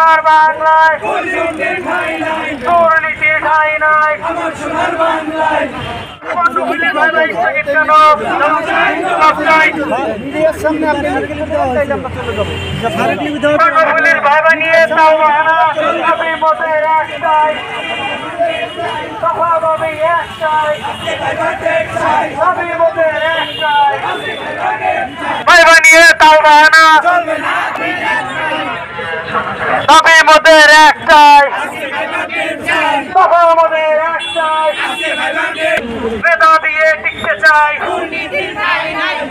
সোনার বাংলায় দুর্নীতির ঠাঁই নাই। ভাইবা নিয়ে তাও আমি মতের একটাই তফাৎ একটাই আমি মতের একটাই ভাইবা নিয়ে তাও বাহানা তবে মতের একটাই তফা আমাদের একটাই বেদা দিয়ে টিকতে চাই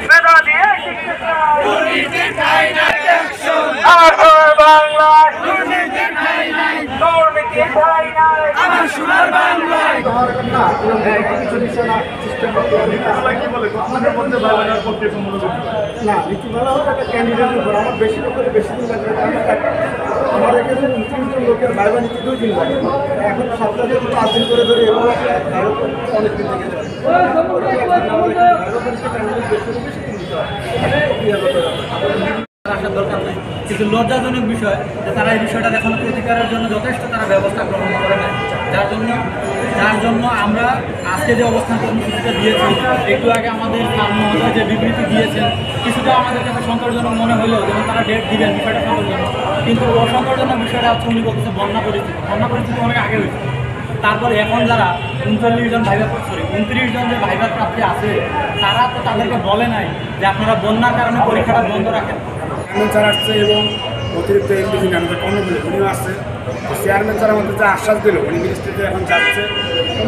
বেদা দিয়ে টিকতে চাই আমার সোনার বাংলায় দুর্নীতির ঠাঁই নাই আমার সোনার বাংলায়। না নীতিমালা হলো একটা ক্যান্ডিডেটের উপর আমার বেশি লোকের বেশি দিন লাগবে আমার এখানে ৩০ লোকের ভাইবা নিতে 2 দিন লাগে এখন সপ্তাহে 5 দিন করে ধরে এবার অনেক দিন থেকে আসার দরকার নেই, কিন্তু লজ্জাজনক বিষয় যে তারা এই বিষয়টা এখনো প্রতিকারের জন্য যথেষ্ট তারা ব্যবস্থা গ্রহণ করে নেয়, যার জন্য আমরা আজকে যে অবস্থান কর্মসূচিটা দিয়েছি, একটু আগে আমাদের স্থান মহোদয় যে বিবৃতি দিয়েছেন কিছুটা আমাদের কাছে সন্তোষজনক মনে হলেও, যেমন তারা ডেট দিবেন বিষয়টা সন্তোষজনক, কিন্তু অসন্তোষজনক বিষয়টা হচ্ছে উনি বলতেছে বন্যা পরিস্থিতি অনেক আগে হয়েছে। তারপরে এখন যারা 39 জন সরি 29 জন যে ভাইবার প্রার্থী আছে তারা তো তাদেরকে বলে নাই যে আপনারা বন্যার কারণে পরীক্ষাটা বন্ধ রাখেন। স্যার আসছে এবং অতিরিক্ত এমপি আমাদের কর্মগুলি উনিও আসছে, চেয়ারম্যান স্যার আমাদের যে আশ্বাস দিল উনি মিনিস্ট্রিতে এখন যাচ্ছে,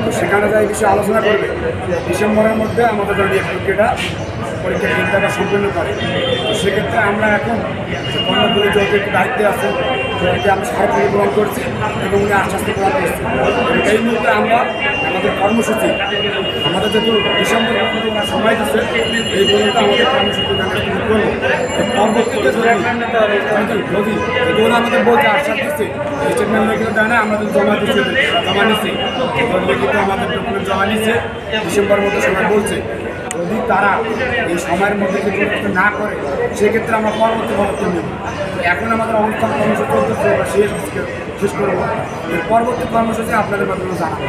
তো সেখানে যাই বিষয়ে আলোচনা করবে ডিসেম্বরের মধ্যে আমাদের যদি পরীক্ষা কেন্দ্রটা সম্পূর্ণ করে। তো সেক্ষেত্রে আমরা এখন কর্মগুলি যত একটু দায়িত্বে আছে সেটাকে আমরা সরকারি গ্রহণ করছি এবং উনি আশ্বাস প্রদান করছি। এই মুহূর্তে আমরা আমাদের কর্মসূচি আমাদের যেহেতু ডিসেম্বর পর্যন্ত ওরা সময় দিচ্ছে, এই পর্যন্ত আমাদের কর্মসূচি করবো। পরবর্তীতে যদি ওরা আমাদের বলতে আশ্বাস দিচ্ছে স্টেটমেন্ট লিখিত দেয় না, আমরা যদি জমা দিচ্ছি জমা নিচ্ছি লিখিত আমাদের ডকুমেন্ট জমা নিচ্ছে ডিসেম্বরের মধ্যে সময় বলছে। যদি তারা এই সময়ের মধ্যে যদি না করে সেক্ষেত্রে আমরা পরবর্তী পদক্ষেপ নেব। এখন আমাদের অবস্থান কর্মসূচি চলতেছে শেষ করবো, পরবর্তী কর্মসূচি আপনাদের মাধ্যমে জানাবো।